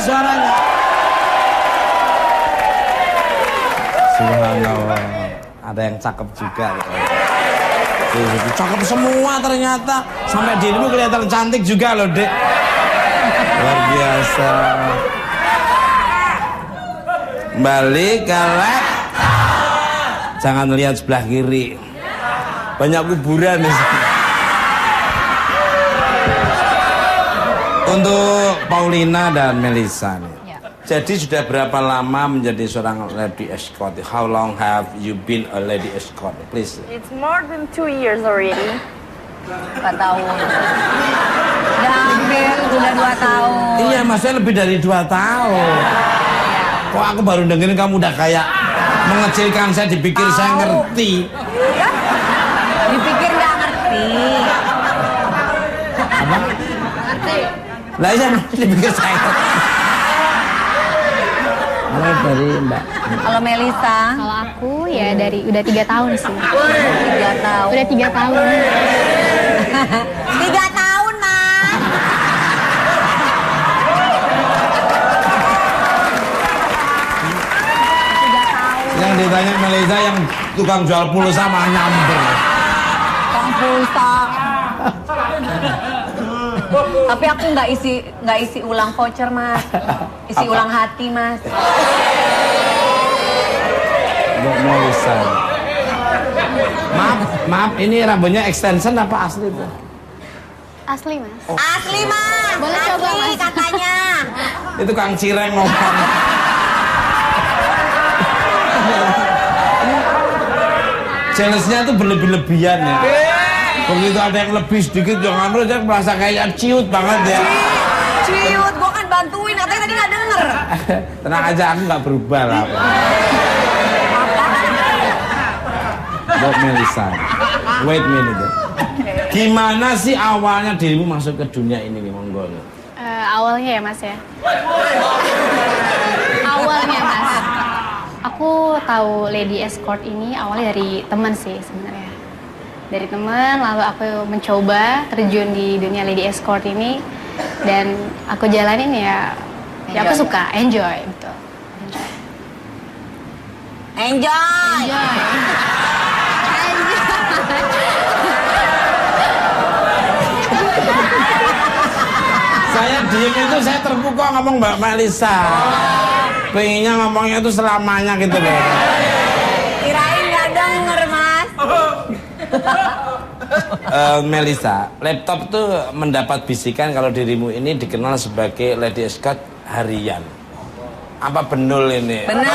suaranya. Subhanallah. Ada yang cakep juga. Cakep semua ternyata. Sampai dirimu kelihatan cantik juga loh, Dek. Luar biasa. Balik ke lab. Jangan lihat sebelah kiri. Banyak kuburan di sini. Untuk Paulina dan Melissa nih. Jadi sudah berapa lama menjadi seorang lady escort? How long have you been a lady escort? Please. It's more than 2 years already. 4 tahun. Udah hampir, udah 2 tahun. Iya, maksudnya lebih dari 2 tahun. Kok aku baru dengerin kamu udah kayak mengecilkan saya, dipikir saya ngerti. Dipikir nggak ngerti. Apa? Ngerti. Lah iya, dipikir saya ngerti. Mulai dari Mbak. Kalau Melissa, Kalau aku ya udah 3 tahun sih. 3 tahun. Udah 3 tahun. 3 tahun, Mas. Yang ditanya Melissa yang tukang jual pulsa mah nyamber. Tukang pulsa. Tapi aku nggak isi ulang voucher, Mas. Isi Apa? ulang hati, Mas. Mbak Melissa. Maaf, ini rambutnya extension apa asli tuh? Asli, Mas. Asli, Mas. Boleh coba, Asli, Mas. katanya. Itu Kang Cireng ngomong. Jealousnya tuh berlebih-lebihan ya. Begitu ada yang lebih sedikit, jangan terus dia merasa kayak ciut banget ya. Ciut, gua kan bantuin, katanya tadi nggak denger. Tenang aja, aku nggak berubah lah. Mbak Melissa, wait a minute. Gimana sih awalnya dirimu masuk ke dunia ini nih, monggo? Awalnya ya, Mas ya. Awalnya, Mas. Aku tahu lady escort ini awalnya dari teman sih sebenarnya. Dari teman, lalu aku mencoba terjun di dunia lady escort ini dan aku jalanin ya aku suka, enjoy, betul. Enjoy. Saya diem itu saya terpukau ngomong Mbak Melissa. Pengennya ngomongnya itu selamanya gitu loh. Kirain nggak denger, Mas. Melissa, laptop tuh mendapat bisikan kalau dirimu ini dikenal sebagai lady escort harian. Apa benar ini? Benar.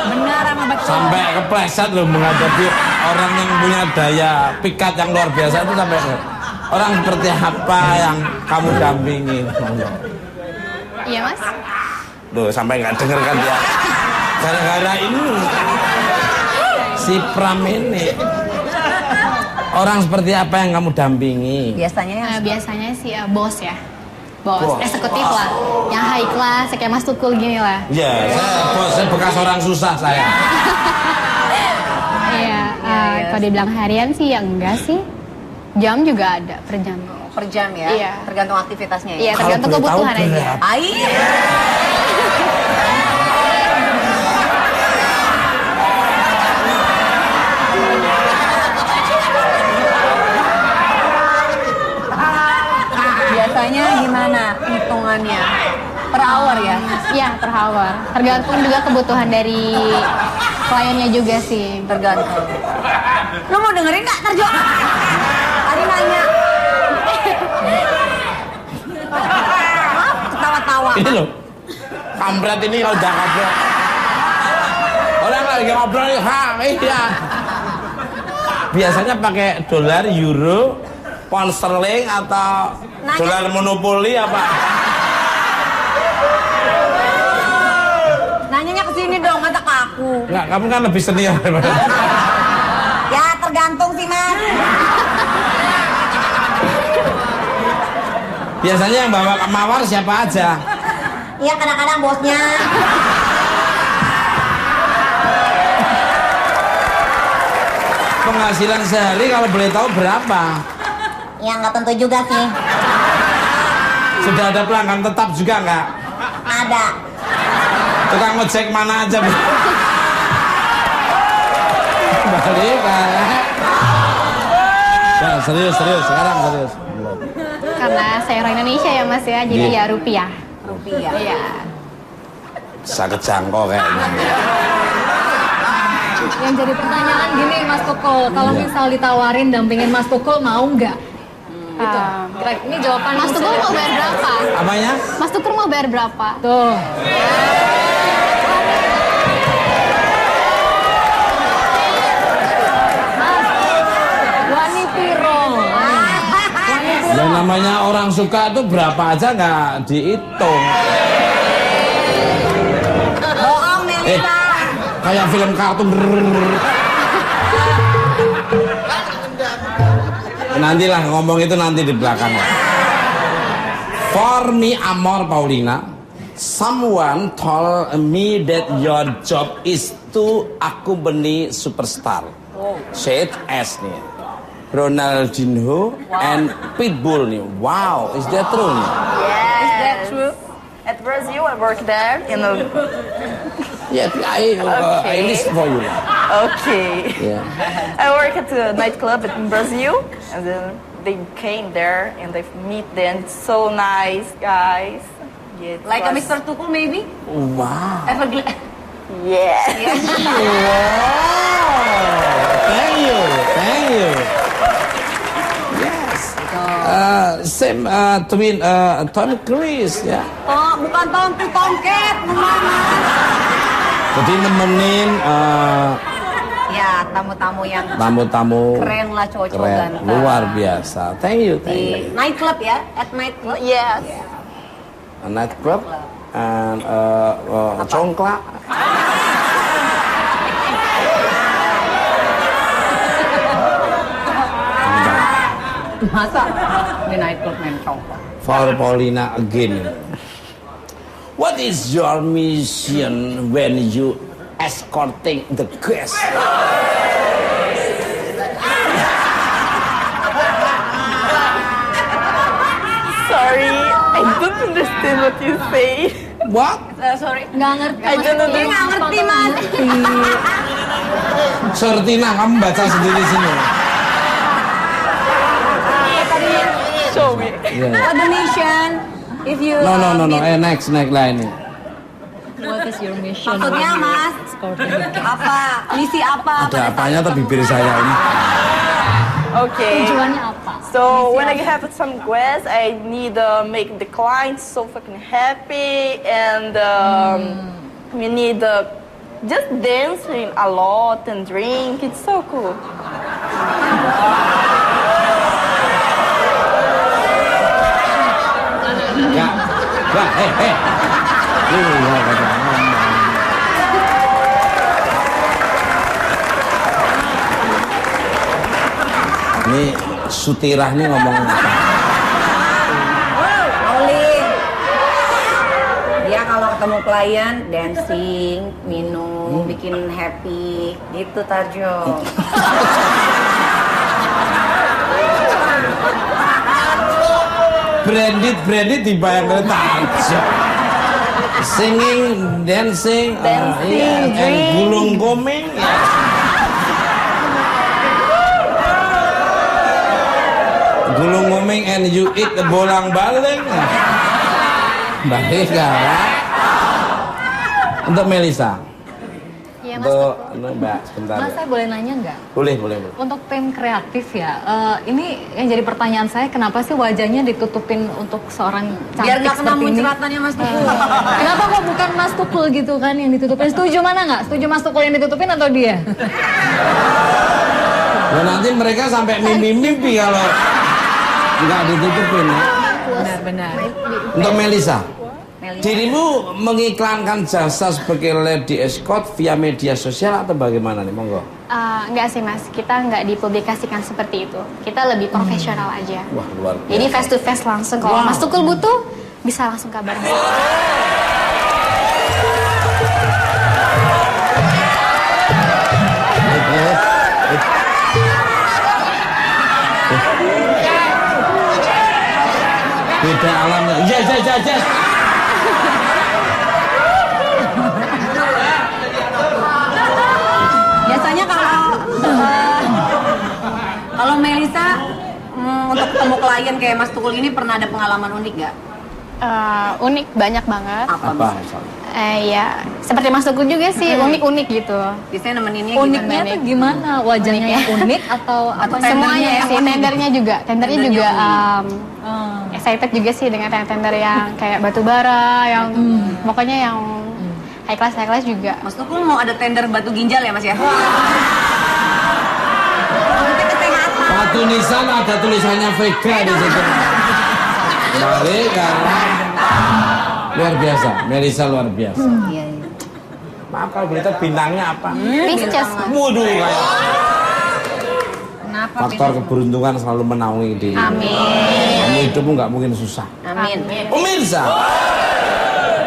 Benar sama betul. Sampai kepleset loh menghadapi orang yang punya daya pikat yang luar biasa itu sampai orang seperti apa yang kamu dampingi? Iya, Mas. Loh, sampai nggak denger kan dia. Gara-gara ini si Pram ini. Orang seperti apa yang kamu dampingi? Biasanya sih bos ya. Bos, Bos. eksekutif lah. Yang high class, kayak Mas Tukul gini lah. Iya, saya bekas orang susah saya. Iya, kalau dibilang harian sih ya enggak sih. Jam juga ada per jam. Per jam ya? Iya. Tergantung aktivitasnya ya? Iya, tergantung Kalau boleh tahu kebutuhan aja. berapa? Air. Biasanya gimana hitungannya? Per hour ya? Iya, per hour. Tergantung juga kebutuhan dari kliennya juga sih. Tergantung. Lu mau dengerin nggak, Tarjo? Tadi nanya. Ketawa-tawa. Ini loh, kampret ini kalau udah ngobrol. Orang lagi ngobrol nih, iya. Biasanya pakai dolar, euro, pound sterling atau dolar monopoli apa? Nanyanya ke sini dong, masa ke aku. Enggak, kamu kan lebih senior daripada. Ya tergantung sih, Mas. Biasanya yang bawa mawar siapa aja? Iya, kadang-kadang bosnya. Penghasilan sehari kalau boleh tahu berapa? Ya nggak tentu juga sih. Sudah ada pelanggan tetap juga nggak? Ada. Tukang ngecek mana aja, Bu? Balik, ya, serius, sekarang serius. Karena saya orang Indonesia ya Mas ya, jadi Iya. ya rupiah. Rupiah. Iya. Bisa kejangkau kayaknya. Yang jadi pertanyaan gini Mas Tukul, kalau misal ditawarin dampingin Mas Tukul mau nggak? Gitu. Ini jawaban Mas Tukul mau bayar berapa? Apanya? Mas Tukul mau bayar berapa? Tuh. Wani piro. Yang namanya orang suka itu berapa aja nggak dihitung. Bohong Melisa. Kayak film kartun. Nantilah ngomong itu nanti di belakang. For me, Amor Paulina, someone told me that your job is to accompany superstar, such as nih Ronaldinho and Pitbull nih. Wow, is that true nih? Yes. Is that true? At Brazil, I work there in a. Yeah, I listen for you. Okay. Yeah. I work at a nightclub in Brazil, and then they came there and they meet them. So nice, guys. Yeah, it Like a was- Mr. Tukul maybe? Wow. Everglades. Yeah. Thank you. Yes. Same twin Tom Cruise ya. Oh, bukan Tom Cat, kemana? Jadi nemenin Ya, tamu-tamu yang tamu-tamu keren lah, cowok-cowok keren, ganteng. luar biasa. Thank you. Di nightclub ya, at nightclub. Yes. A nightclub and congklak. Masa di nightclub main congklak? For Paulina again. What is your mission when you escorting the guest? Sorry, I don't understand what you say. What? Sorry. Nggak ngerti. I don't Dia understand. nggak ngerti, Mas. Sertina, kamu baca sendiri sini. Show me. Yeah. What the mission? If you No. Next lah ini. What is your mission? Maksudnya, Mas? Apa? Misi apa? Ada apanya tuh bibir saya ini? Okay. Tujuannya apa? So when I have some guests, I need make the clients so fucking happy, and we need just dancing a lot and drink. It's so cool. Ya, hei. Ini Sutirah nih ngomong apa? Rolling. Dia kalau ketemu klien dancing, minum, bikin happy, gitu Tarjo. Branded dibayar kereta aja. Singing, dancing, Dancing, and drink. gulung komeng. Gulung komeng and you eat the bolang-baling. Baik gak? Untuk Melisa. Iya Mas. Untuk Mbak sebentar. Mas, saya boleh nanya nggak? Boleh. Untuk tim kreatif ya, ini yang jadi pertanyaan saya, kenapa sih wajahnya ditutupin untuk seorang Biar cantik nggak kena seperti ini? muncratannya Mas Tukul. Kenapa kok bukan Mas Tukul gitu kan yang ditutupin? Setuju mana nggak? Setuju Mas Tukul yang ditutupin atau dia? Ya nanti mereka sampai mimpi-mimpi kalau nggak ditutupin ya. Benar-benar. Untuk Melisa. Melisa. Dirimu mengiklankan jasa sebagai lady escort via media sosial atau bagaimana nih, monggo? Enggak sih Mas, kita nggak dipublikasikan seperti itu. Kita lebih profesional aja. Wah, luar biasa. Jadi face to face langsung. Kalau Mas Tukul butuh, bisa langsung kabarin. Beda alamnya. Yes. Biasanya kalau Melisa untuk ketemu klien kayak Mas Tukul ini pernah ada pengalaman unik nggak? Unik banyak banget. Apa misalnya? Ya seperti Mas Tukul juga sih, unik-unik gitu. Biasanya nemeninnya Uniknya tuh gimana? Wajahnya yang unik atau apa? Semuanya tendernya sih, tendernya juga Tendernya juga unik. excited juga sih dengan tender yang kayak batu bara, yang pokoknya yang high class juga. Mas Tukul mau ada tender batu ginjal ya Mas ya? Untuk kesehatan. Batu nisan ada tulisannya Vega di situ. Balik karena luar biasa, Melisa luar biasa. Iya. Maaf kalau berita bintangnya apa? Pisces. Waduh, kayak Kenapa? faktor keberuntungan selalu menaungi diri. Amin. Kamu hidupmu nggak mungkin susah. Amin. Pemirsa,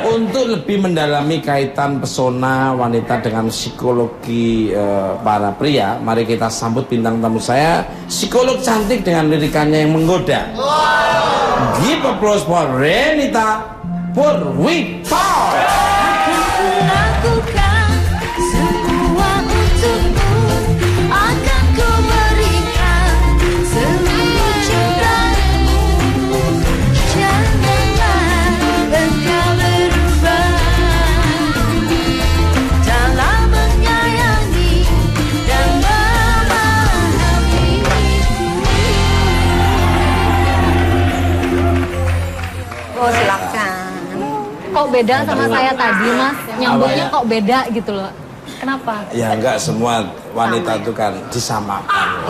untuk lebih mendalami kaitan pesona wanita dengan psikologi para pria, mari kita sambut bintang tamu saya, psikolog cantik dengan lirikannya yang menggoda. Give applause for Renita Purwito. Lakukan semua untukmu, akan ku berikan seluruh cintamu. Janganlah engkau berubah dalam menyayangi dan memahami. Oh silakan. Kok beda sama saya tadi Mas? Nyambungnya kok beda gitu loh. Kenapa? Ya enggak, semua wanita itu kan disamakan.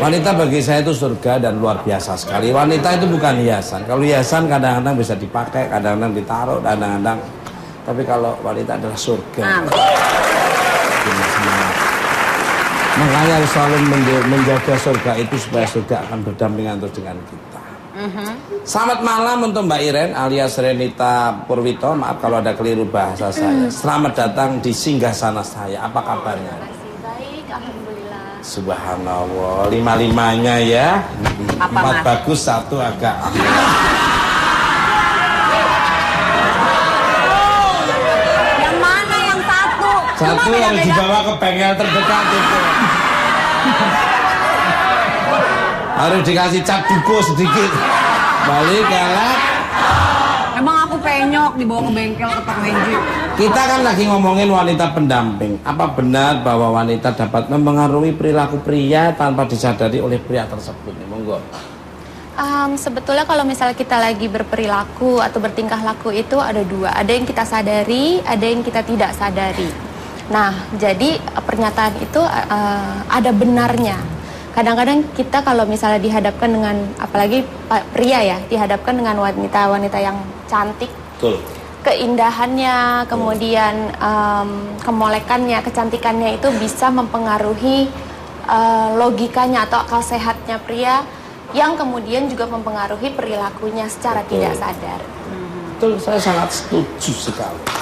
Wanita bagi saya itu surga dan luar biasa sekali. Wanita itu bukan hiasan. Kalau hiasan kadang-kadang bisa dipakai, kadang-kadang ditaruh, kadang-kadang. Tapi kalau wanita adalah surga. Makanya harus selalu menjaga surga itu supaya surga akan berdampingan terus dengan kita. Selamat malam untuk Mbak Iren alias Renita Purwito. Maaf kalau ada keliru bahasa saya. Selamat datang di singgasana saya. Apa kabarnya? Baik, alhamdulillah. Subhanallah, lima-limanya ya. Apa, Empat Mas? bagus, satu agak. Yang mana yang satu? Satu Cuma harus beda-beda. dibawa ke bengkel terdekat itu. Harus dikasih cap duko sedikit. Balik galak. Emang aku penyok dibawa ke bengkel ke Pak Magic. Kita kan lagi ngomongin wanita pendamping. Apa benar bahwa wanita dapat mempengaruhi perilaku pria tanpa disadari oleh pria tersebut? Monggo. Sebetulnya kalau misalnya kita lagi berperilaku atau bertingkah laku itu ada dua. Ada yang kita sadari, ada yang kita tidak sadari. Nah, jadi pernyataan itu ada benarnya. Kadang-kadang kita kalau misalnya dihadapkan dengan, apalagi pria ya, dihadapkan dengan wanita-wanita yang cantik, Betul. keindahannya, kemudian kemolekannya, kecantikannya itu bisa mempengaruhi logikanya atau akal sehatnya pria, yang kemudian juga mempengaruhi perilakunya secara tidak sadar. Betul, saya sangat setuju sekali.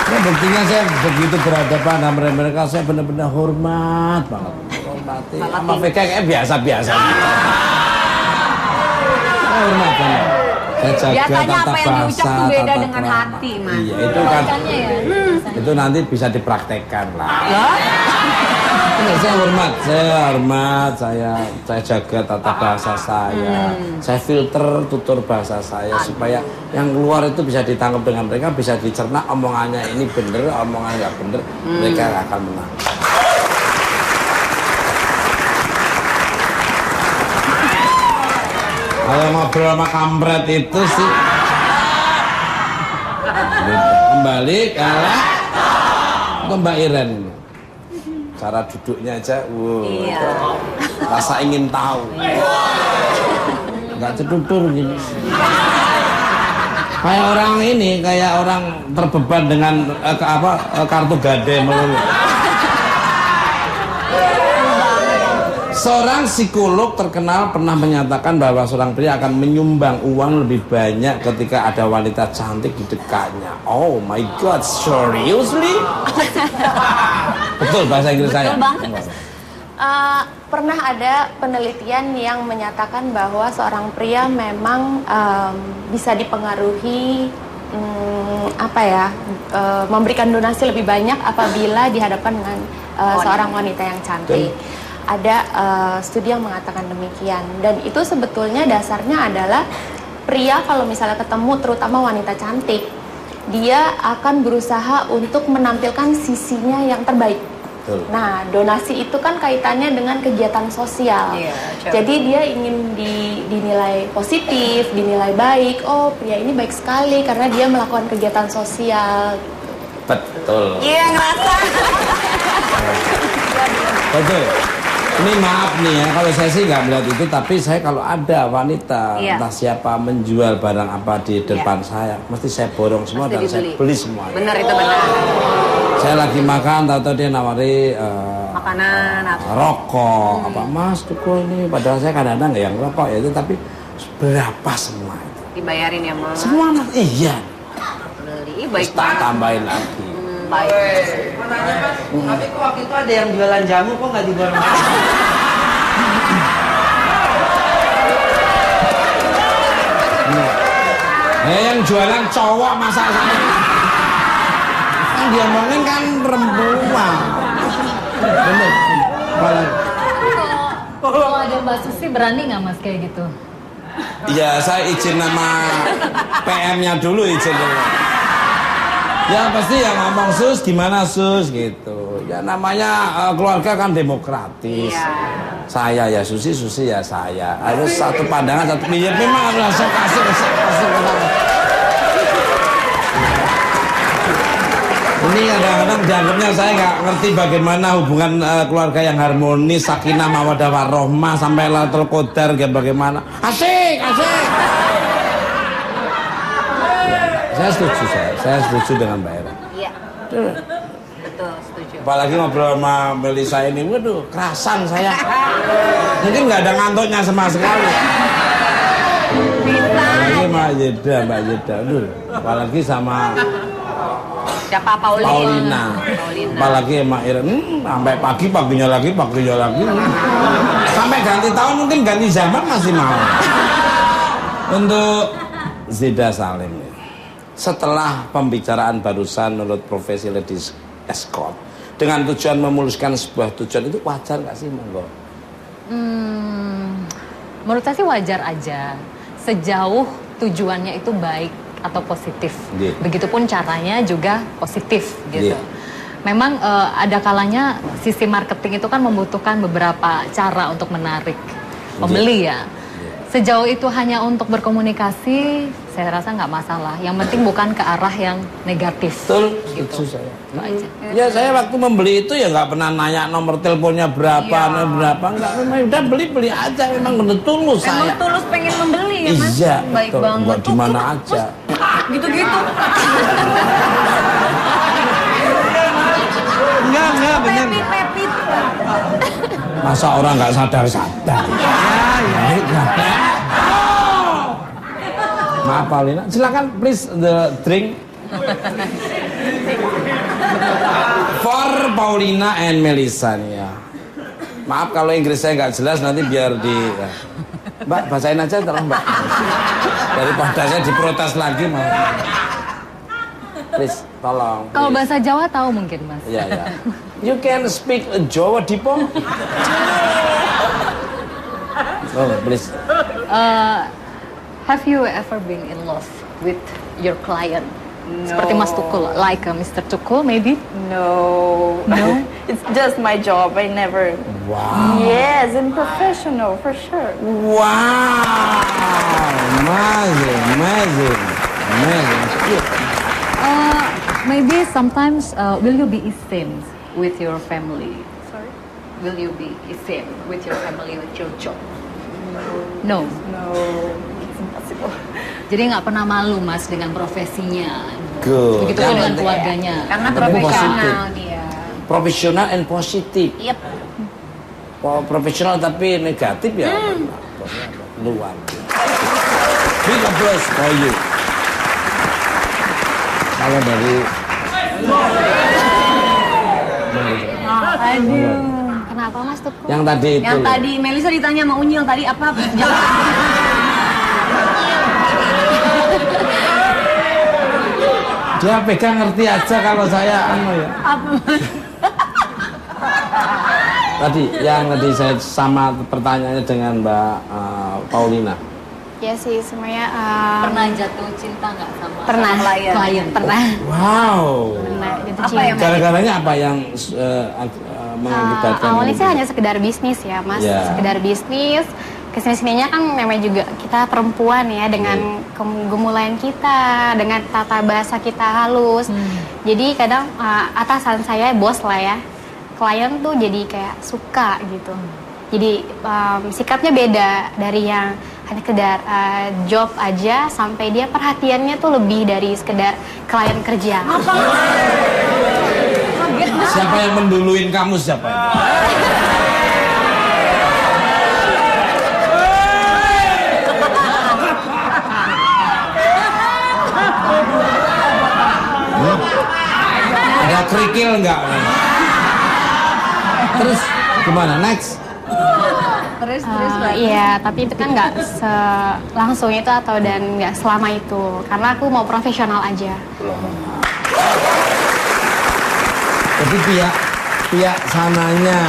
Ya, buktinya saya begitu berhadapan sama mereka, saya benar-benar hormat banget. Hormati. Sama VK kayak biasa-biasa. Saya hormat banget. Saya jaga Biasanya tata apa yang diucap bahasa, tuh beda tata dengan krama. hati, Mas. Iya, itu kan. ya. Itu nanti bisa dipraktekkan lah. Enggak, saya hormat, saya jaga tata bahasa saya. Saya filter tutur bahasa saya supaya yang keluar itu bisa ditangkap dengan mereka, bisa dicerna omongannya ini bener, omongannya nggak bener, mereka akan menang. Kalau ngobrol sama kampret itu sih kembali kalah ke Mbak Iren. Cara duduknya aja, rasa ingin tahu. Nggak cedudur gini. Kayak orang ini, kayak orang terbeban dengan kartu gade melulu. Seorang psikolog terkenal pernah menyatakan bahwa seorang pria akan menyumbang uang lebih banyak ketika ada wanita cantik di dekatnya. Oh my God, seriously? Betul bahasa Inggris saya. Betul banget. Pernah ada penelitian yang menyatakan bahwa seorang pria memang bisa dipengaruhi memberikan donasi lebih banyak apabila dihadapkan dengan seorang wanita yang cantik. Ada studi yang mengatakan demikian, dan itu sebetulnya dasarnya adalah pria kalau misalnya ketemu terutama wanita cantik, dia akan berusaha untuk menampilkan sisinya yang terbaik. Nah, donasi itu kan kaitannya dengan kegiatan sosial. Jadi dia ingin dinilai positif, dinilai baik. Oh, pria ini baik sekali karena dia melakukan kegiatan sosial. Betul. Iya, ngerasa. Betul. Ini maaf nih ya, kalau saya sih nggak melihat itu, tapi saya kalau ada wanita entah siapa menjual barang apa di depan saya, mesti saya borong semua dan saya beli semua. Benar itu benar. Saya lagi makan, tahu-tahu dia nawari Makanan apa? rokok, apa Mas Tukul ini, padahal saya kadang-kadang nggak yang rokok ya itu, tapi berapa semua itu? Dibayarin ya Mas? Semua Mas, iya. Beli, Terus baik tak banget. tambahin lagi. Baik. Tapi kok waktu itu ada yang jualan jamu kok nggak diborong? Yang jualan cowok masa saya. Yang diomongin kan perempuan. Bener. Kalau ada Mbak Susi berani nggak Mas kayak gitu? Ya saya izin nama PM-nya dulu, izin dulu. Ya pasti yang ngomong Sus gimana Sus gitu. Ya namanya keluarga kan demokratis. Saya ya Susi ya saya. Harus satu pandangan satu pikir. Memang harus langsung kasih. Ini kadang-kadang dianggapnya saya nggak ngerti bagaimana hubungan keluarga yang harmonis, sakinah mawaddah warahmah sampai Lailatul Qadar bagaimana. Asik. Saya setuju dengan Mbak Era. Iya. Betul, setuju. Apalagi ngobrol sama Melisa ini, waduh, kerasan saya. Mungkin nggak ada ngantuknya sama sekali. Apalagi Mbak Yeda, aduh. Apalagi sama Siapa? Paulina. Apalagi Mbak Ira, sampai paginya lagi. Sampai ganti tahun mungkin ganti zaman masih mau. Untuk Zida Salim. Setelah pembicaraan barusan menurut profesi ladies escort dengan tujuan memuluskan sebuah tujuan itu wajar nggak sih Monggo? Menurut saya sih wajar aja sejauh tujuannya itu baik atau positif. Begitupun caranya juga positif gitu. Memang ada kalanya sisi marketing itu kan membutuhkan beberapa cara untuk menarik pembeli ya. Sejauh itu hanya untuk berkomunikasi, saya rasa nggak masalah. Yang penting bukan ke arah yang negatif. Betul, gitu. itu saya. Ya saya waktu membeli itu ya nggak pernah nanya nomor teleponnya berapa, enggak. Memang udah beli aja, memang bener tulus saya. Emang tulus pengen membeli ya Mas? Iya, Baik betul. banget. Nggak di mana aja. Gitu-gitu. Enggak, bener. Pepit. Masa orang nggak sadar? Maaf Paulina, silakan please the drink for Paulina and Melisa nih ya. Maaf kalau Inggris saya nggak jelas, nanti biar di Mbak bacain aja tolong Mbak. Daripada saya diprotes lagi maaf. Please tolong. Kalau bahasa Jawa tahu mungkin Mas. Iya. You can speak Jawa Dipo? Oh, please. Have you ever been in love with your client? Seperti Mas Tukul, like Mr. Tukul maybe? No. No? It's just my job. I never. Wow. Yes, and professional for sure. Wow. Amazing. Maybe sometimes will you be ashamed with your family? Sorry? Will you be ashamed with your family, with your job? No. It's impossible. Jadi nggak pernah malu Mas dengan profesinya. Good. Begitu pun dengan keluarganya. Karena Tapi profesional positif. dia. Profesional and positif. Yep. Profesional tapi negatif ya. Luar. Big applause for you. Kalau dari Aduh, kenapa Mas maksudku? Yang tadi itu. Yang loh. tadi Melisa ditanya sama Unyil tadi apa? Dia pegang ngerti aja kalau saya ya. Apa? Tadi yang tadi saya sama pertanyaannya dengan Mbak Paulina. Ya sih semuanya Pernah jatuh cinta nggak sama pernah klien? Pernah. Wow. Pernah jatuh Apa cinta. yang- Gara-garanya apa yang mengakibatkan? Awalnya itu? sih hanya sekedar bisnis ya mas, Ya. sekedar bisnis. Kesini-sininya kan namanya juga kita perempuan ya, dengan kegemulan kita, dengan tata bahasa kita halus. Jadi kadang atasan saya, bos lah ya, klien tuh jadi kayak suka gitu. Jadi sikapnya beda dari yang hanya sekedar job aja, sampai dia perhatiannya tuh lebih dari sekedar klien kerja. Siapa yang menduluin kamu siapa? Ada kerikil enggak? Terus gimana? Next? Terus Iya, tapi itu kan nggak langsung itu atau dan nggak selama itu, karena aku mau profesional aja. Jadi pihak sananya,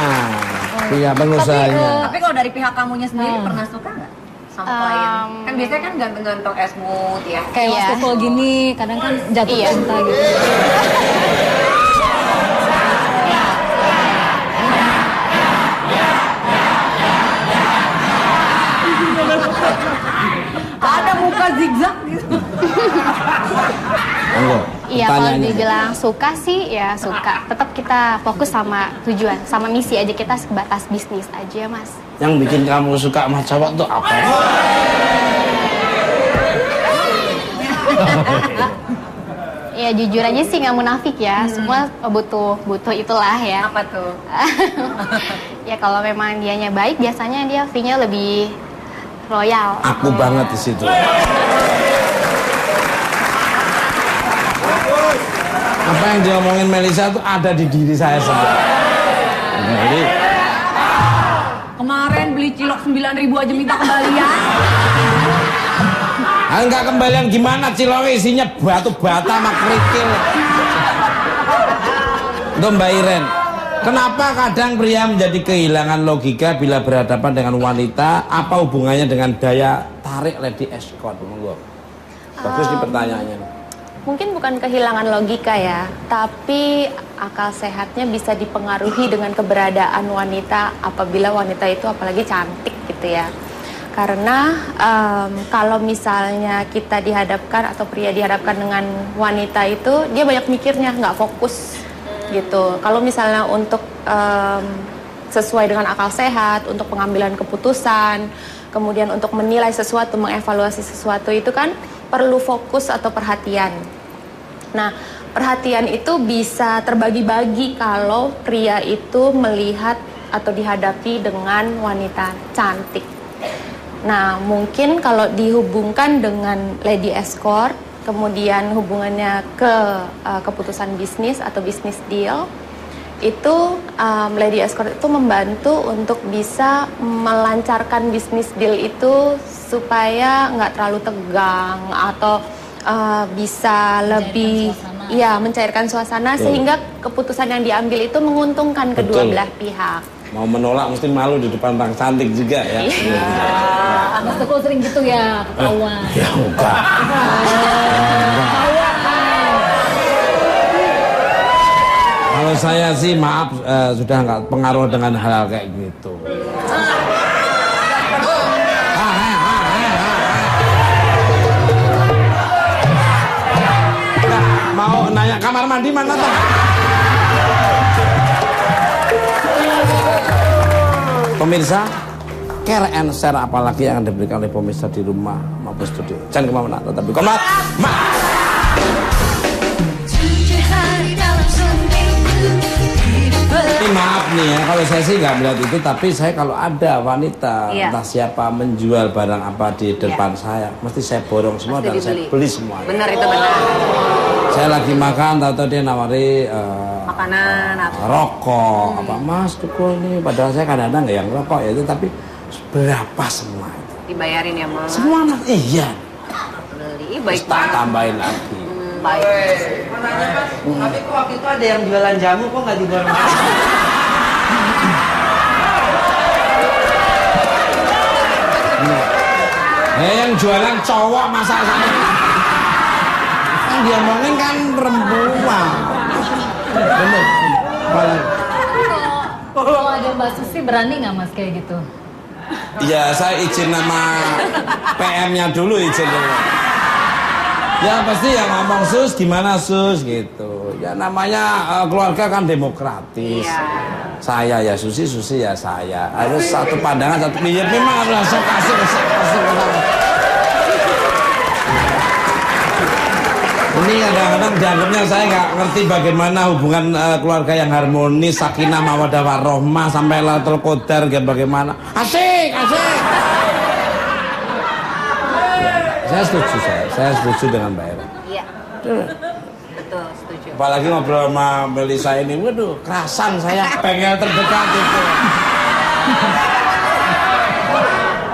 pihak pengusahanya. Tapi kalau dari pihak kamunya sendiri pernah suka nggak sama klien? Kan biasanya kan gantung-gantung es mood ya. Kayak Iya. waktu call gini, kadang kan jatuh Iya. cinta gitu. Ada muka zigzag gitu. Monggo, Iya, kalau pertanyaannya. dibilang suka sih ya suka. Tetap kita fokus sama tujuan, sama misi aja, kita sebatas bisnis aja mas. Yang bikin kamu suka sama cowok tuh apa? Ya jujur aja sih nggak munafik ya, semua butuh itulah ya. Apa tuh? Ya kalau memang dianya baik, biasanya dia fee-nya lebih royal. Aku banget di situ. Apa yang diomongin Melisa tuh ada di diri saya sendiri. Jadi Kemarin beli cilok 9.000 aja minta kembalian. enggak kembalian gimana, ciloknya isinya batu bata sama kerikil. Untuk Mbak Iren, kenapa kadang pria menjadi kehilangan logika bila berhadapan dengan wanita? Apa hubungannya dengan daya tarik lady escort? Monggo. Bagus nih pertanyaannya. Mungkin bukan kehilangan logika ya, tapi akal sehatnya bisa dipengaruhi dengan keberadaan wanita apabila wanita itu apalagi cantik gitu ya. Karena kalau misalnya kita dihadapkan atau pria dihadapkan dengan wanita itu, dia banyak mikirnya, nggak fokus gitu. Kalau misalnya untuk sesuai dengan akal sehat, untuk pengambilan keputusan, kemudian untuk menilai sesuatu, mengevaluasi sesuatu itu kan perlu fokus atau perhatian. Nah, perhatian itu bisa terbagi-bagi kalau pria itu melihat atau dihadapi dengan wanita cantik. Nah, mungkin kalau dihubungkan dengan lady escort, kemudian hubungannya ke keputusan bisnis atau bisnis deal, itu lady escort itu membantu untuk bisa melancarkan bisnis deal itu supaya nggak terlalu tegang atau bisa lebih mencairkan suasana sehingga keputusan yang diambil itu menguntungkan kedua Betul. belah pihak. Mau menolak mesti malu di depan orang cantik juga ya. Mas Tukul sering gitu ya, ketahuan. Ya enggak. Kalau saya sih maaf sudah nggak pengaruh dengan hal kayak gitu. Mau nanya kamar mandi mana tuh? Pemirsa, care and share apalagi yang diberikan oleh pemirsa di rumah maupun studio. Jangan kemana-mana, tetapi komat. Tujuh hari dalam seminggu hidup Ini maaf nih ya, kalau saya sih nggak melihat itu, tapi saya kalau ada wanita Iya. entah siapa menjual barang apa di depan saya, mesti saya borong semua dan saya beli semua. Benar itu benar. Saya lagi makan, tahu-tahu dia nawari makanan apa? Rokok, apa Mas Tukul ini, padahal saya kadang-kadang nggak yang rokok ya itu, tapi berapa semua itu? Dibayarin ya Mas? Semua Mas, iya. Beli, Terus baik tak banget. tambahin lagi. Baik. Mau nanya Pak, tapi kok waktu itu ada yang jualan jamu kok nggak dijual makan? Yang jualan cowok masa saya. Yang diomongin kan perempuan. Bener. Kalau ada Mbak Susi berani nggak Mas kayak gitu? Ya saya izin nama PM-nya dulu izin dulu. Ya pasti yang ngomong Sus gimana Sus gitu. Ya namanya keluarga kan demokratis. Saya ya Susi ya saya. Harus satu pandangan satu ya memang harus langsung kasih. Ini kadang-kadang dianggapnya saya nggak ngerti bagaimana hubungan keluarga yang harmonis, sakinah mawaddah warahmah sampai Lailatul Qadar bagaimana. Asik. Ya, saya setuju dengan Mbak Era. Iya. Betul, setuju. Apalagi ngobrol sama Melisa ini, waduh, kerasan saya pengen terdekat itu.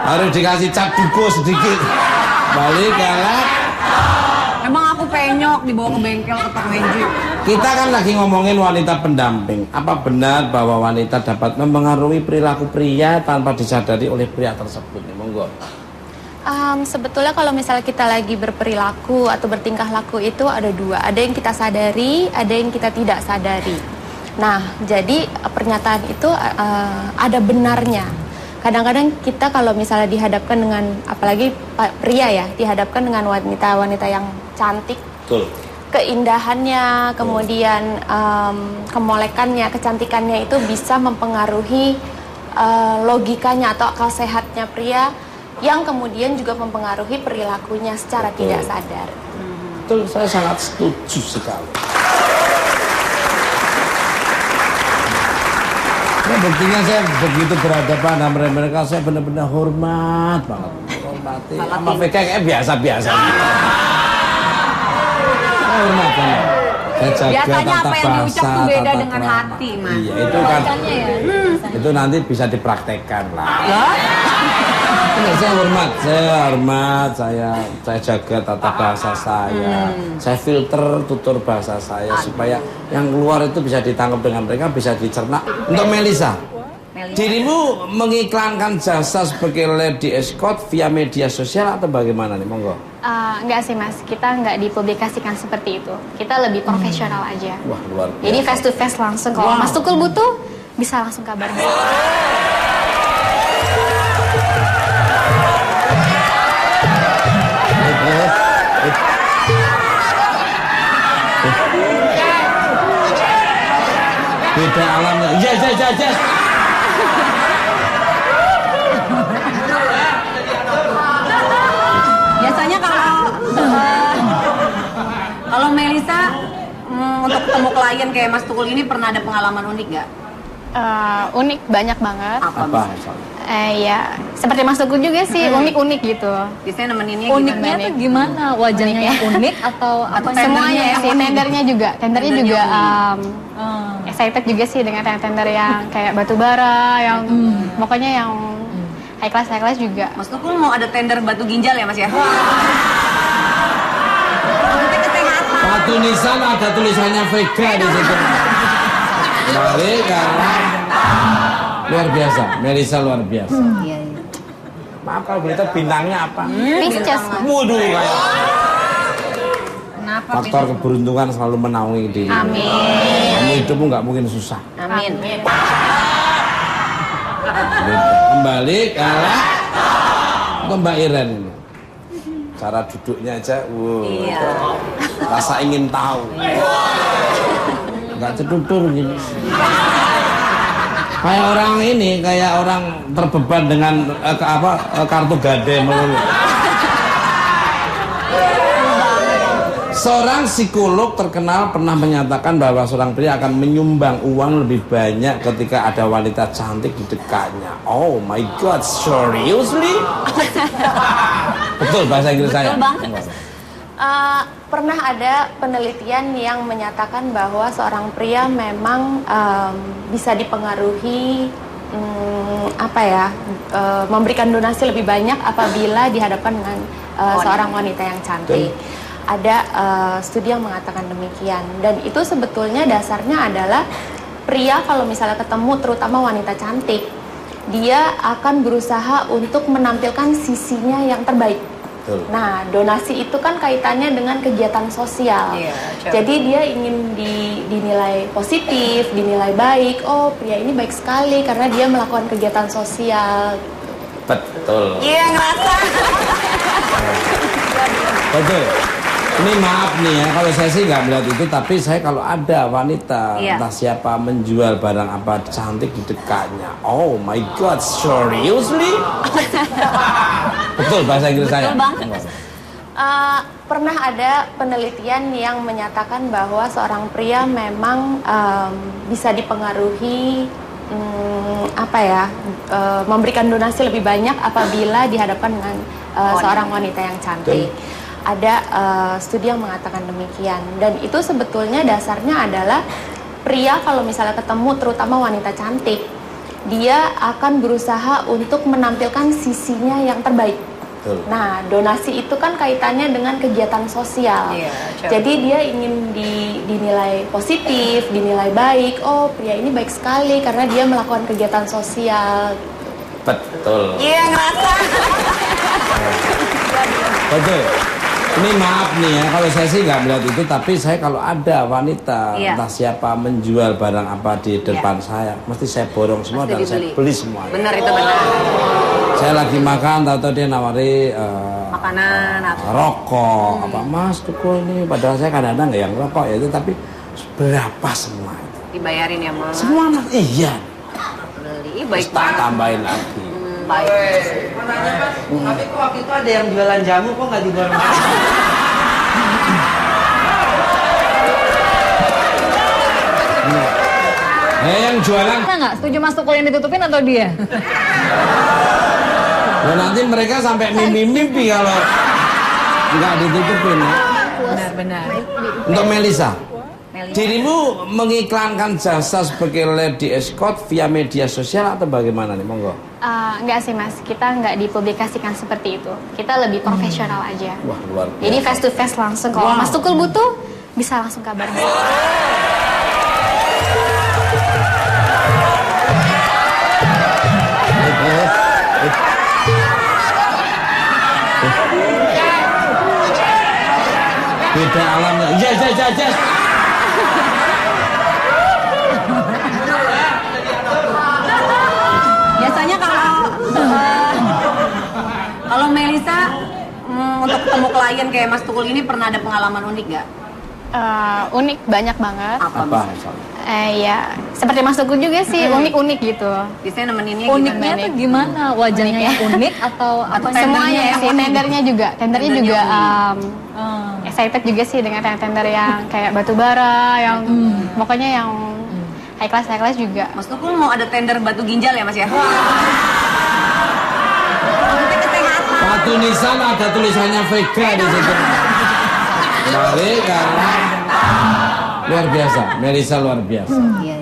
Harus dikasih cap duko sedikit. Balik galak. Emang aku penyok dibawa ke bengkel ke Pak Menji. Kita kan lagi ngomongin wanita pendamping. Apa benar bahwa wanita dapat mempengaruhi perilaku pria tanpa disadari oleh pria tersebut? Monggo. Sebetulnya kalau misalnya kita lagi berperilaku atau bertingkah laku itu ada dua. Ada yang kita sadari, ada yang kita tidak sadari. Nah, jadi pernyataan itu ada benarnya. Kadang-kadang kita kalau misalnya dihadapkan dengan, apalagi pria ya, dihadapkan dengan wanita-wanita yang cantik. Betul. Keindahannya, kemudian kemolekannya, kecantikannya itu bisa mempengaruhi logikanya atau akal sehatnya pria, yang kemudian juga mempengaruhi perilakunya secara tidak sadar. Betul, saya sangat setuju sekali. Ya, buktinya saya begitu berhadapan sama mereka, saya benar-benar hormat banget. Hormati. Sama VK kayak biasa-biasa. Saya hormat banget. Saya jaga Biasanya tata apa yang diucap bahasa, tuh beda tata dengan krama. hati, Mas. Iya, itu kan. Itu nanti bisa dipraktekkan lah. Saya hormat, saya jaga tata bahasa saya. Saya filter tutur bahasa saya supaya yang keluar itu bisa ditangkap dengan mereka, bisa dicerna. Untuk Melisa, dirimu mengiklankan jasa sebagai lady escort via media sosial atau bagaimana nih, monggo? Enggak sih Mas, kita nggak dipublikasikan seperti itu. Kita lebih profesional aja. Wah, luar biasa. Jadi face to face langsung. Kalau Mas Tukul butuh, bisa langsung kabarin. Beda alamnya. Yes. Biasanya kalau Melisa untuk ketemu klien kayak Mas Tukul ini pernah ada pengalaman unik nggak? Unik banyak banget. Apa? Ya, seperti Mas Tukul juga sih, unik-unik gitu. Biasanya nemeninnya Uniknya tuh gimana? Wajahnya yang unik atau apa? Semuanya yang sih, unik? tendernya juga. Tendernya juga excited juga sih dengan tender yang kayak batu bara, yang pokoknya yang high class juga. Mas Tukul mau ada tender batu ginjal ya Mas ya? Batu nisan ada tulisannya Vega di situ. Balik karena luar biasa, Melisa luar biasa. Iya. Maaf kalau berita bintangnya apa? Pisces. Waduh, kayak Kenapa? faktor keberuntungan selalu menaungi diri. Amin. Kamu hidupmu nggak mungkin susah. Amin. Kembali karena untuk Mbak Iren ini. Cara duduknya aja, Iya. rasa ingin tahu. Nggak cedudur gini. Kayak orang ini, kayak orang terbeban dengan kartu gade melulu. Seorang psikolog terkenal pernah menyatakan bahwa seorang pria akan menyumbang uang lebih banyak ketika ada wanita cantik di dekatnya. Oh my God, seriously? Betul bahasa Inggris saya. Betul banget. Pernah ada penelitian yang menyatakan bahwa seorang pria memang bisa dipengaruhi memberikan donasi lebih banyak apabila dihadapkan dengan seorang wanita yang cantik. Ada studi yang mengatakan demikian, dan itu sebetulnya dasarnya adalah pria kalau misalnya ketemu terutama wanita cantik, dia akan berusaha untuk menampilkan sisinya yang terbaik. Nah, donasi itu kan kaitannya dengan kegiatan sosial. Jadi dia ingin dinilai positif, dinilai baik. Oh, pria ini baik sekali karena dia melakukan kegiatan sosial. Betul. Iya, ngerasa. Betul. Ini maaf nih ya, kalau saya sih nggak melihat itu, tapi saya kalau ada wanita entah siapa menjual barang apa cantik di dekatnya, oh my god, seriously? Betul bahasa Inggris saya. Betul banget. Pernah ada penelitian yang menyatakan bahwa seorang pria memang bisa dipengaruhi memberikan donasi lebih banyak apabila dihadapkan dengan seorang wanita yang cantik. Ada studi yang mengatakan demikian, dan itu sebetulnya dasarnya adalah pria kalau misalnya ketemu terutama wanita cantik, dia akan berusaha untuk menampilkan sisinya yang terbaik. Nah, donasi itu kan kaitannya dengan kegiatan sosial. Jadi dia ingin dinilai positif, dinilai baik. Oh, pria ini baik sekali karena dia melakukan kegiatan sosial. Betul. Iya, ngerasa. Betul. Ini maaf nih ya, kalau saya sih nggak melihat itu, tapi saya kalau ada wanita entah siapa menjual barang apa di depan saya, mesti saya borong semua dan saya beli semua. Benar, itu benar. Saya lagi makan, tahu-tahu dia nawari makanan apa? Rokok, apa mas tuku ini, padahal saya kadang-kadang nggak yang rokok ya itu, tapi berapa semua itu? Dibayarin ya mas? Semua mas, iya. Beli, baik Tak banget. tambahin lagi. Baik. Mau nanya Pak, tapi kok waktu itu ada yang jualan jamu kok nggak dijual makan? Yang jualan. Kita nggak setuju Mas Tukul yang ditutupin atau dia? Ya nanti mereka sampai mimpi-mimpi kalau nggak ditutupin ya. Benar-benar. Untuk Melisa, dirimu mengiklankan jasa sebagai lady escort via media sosial atau bagaimana nih, monggo? Enggak sih mas, kita nggak dipublikasikan seperti itu. Kita lebih profesional aja. Wah, luar biasa. Jadi face to face langsung. Kalau Mas Tukul butuh, bisa langsung kabarin. Beda alamnya. Yes. Biasanya kalau Melisa untuk ketemu klien kayak Mas Tukul ini pernah ada pengalaman unik nggak? Unik banyak banget. Apa misalnya? Ya, seperti Mas Tukul juga sih, unik-unik gitu. Biasanya nemeninnya Uniknya tuh gimana? Wajahnya yang unik atau apa? Semuanya tendernya sih, tendernya juga. Tendernya Tendernya juga unik. excited juga sih dengan tender yang kayak batu bara, yang pokoknya yang high class juga. Mas Tukul mau ada tender batu ginjal ya Mas ya? Batu nisan ada tulisannya Vega di situ. Mari karena luar biasa, Melisa luar biasa. Iya.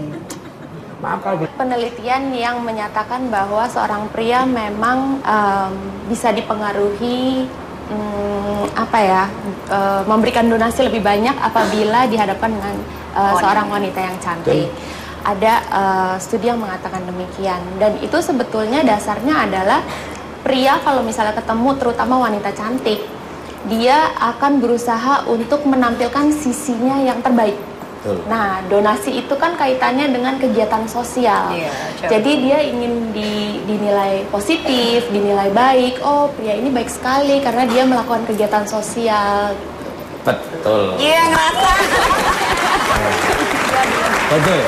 Maaf kalau Penelitian yang menyatakan bahwa seorang pria memang bisa dipengaruhi memberikan donasi lebih banyak apabila dihadapkan dengan seorang wanita yang cantik. Ada studi yang mengatakan demikian, dan itu sebetulnya dasarnya adalah pria kalau misalnya ketemu terutama wanita cantik, dia akan berusaha untuk menampilkan sisinya yang terbaik. Nah, donasi itu kan kaitannya dengan kegiatan sosial. Jadi dia ingin dinilai positif, dinilai baik. Oh, pria ini baik sekali karena dia melakukan kegiatan sosial. betul. Iya, ngerasa. Betul.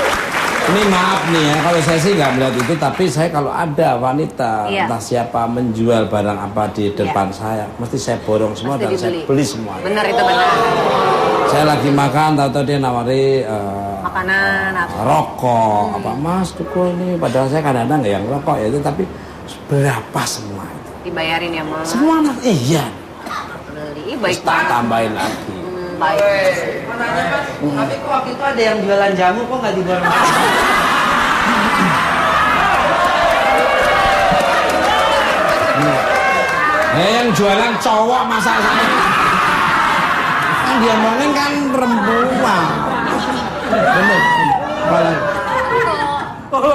Ini maaf nih ya, kalau saya sih nggak melihat itu, tapi saya kalau ada wanita entah siapa menjual barang apa di depan saya, mesti saya borong semua dan saya beli semua. Benar, itu benar. Saya lagi makan, tahu-tahu dia nawari Makanan apa? Rokok, apa mas tuku ini, padahal saya kadang-kadang nggak yang rokok ya itu, tapi berapa semua itu? Dibayarin ya Mas? Semua mas, iya. Beli, baik tak banget. tambahin lagi. Baik. Mau nanya Mas, tapi kok waktu itu ada yang jualan jamu kok nggak dibuat Mas? Yang jualan cowok masa saya kan dia ngomongin kan perempuan. Bener.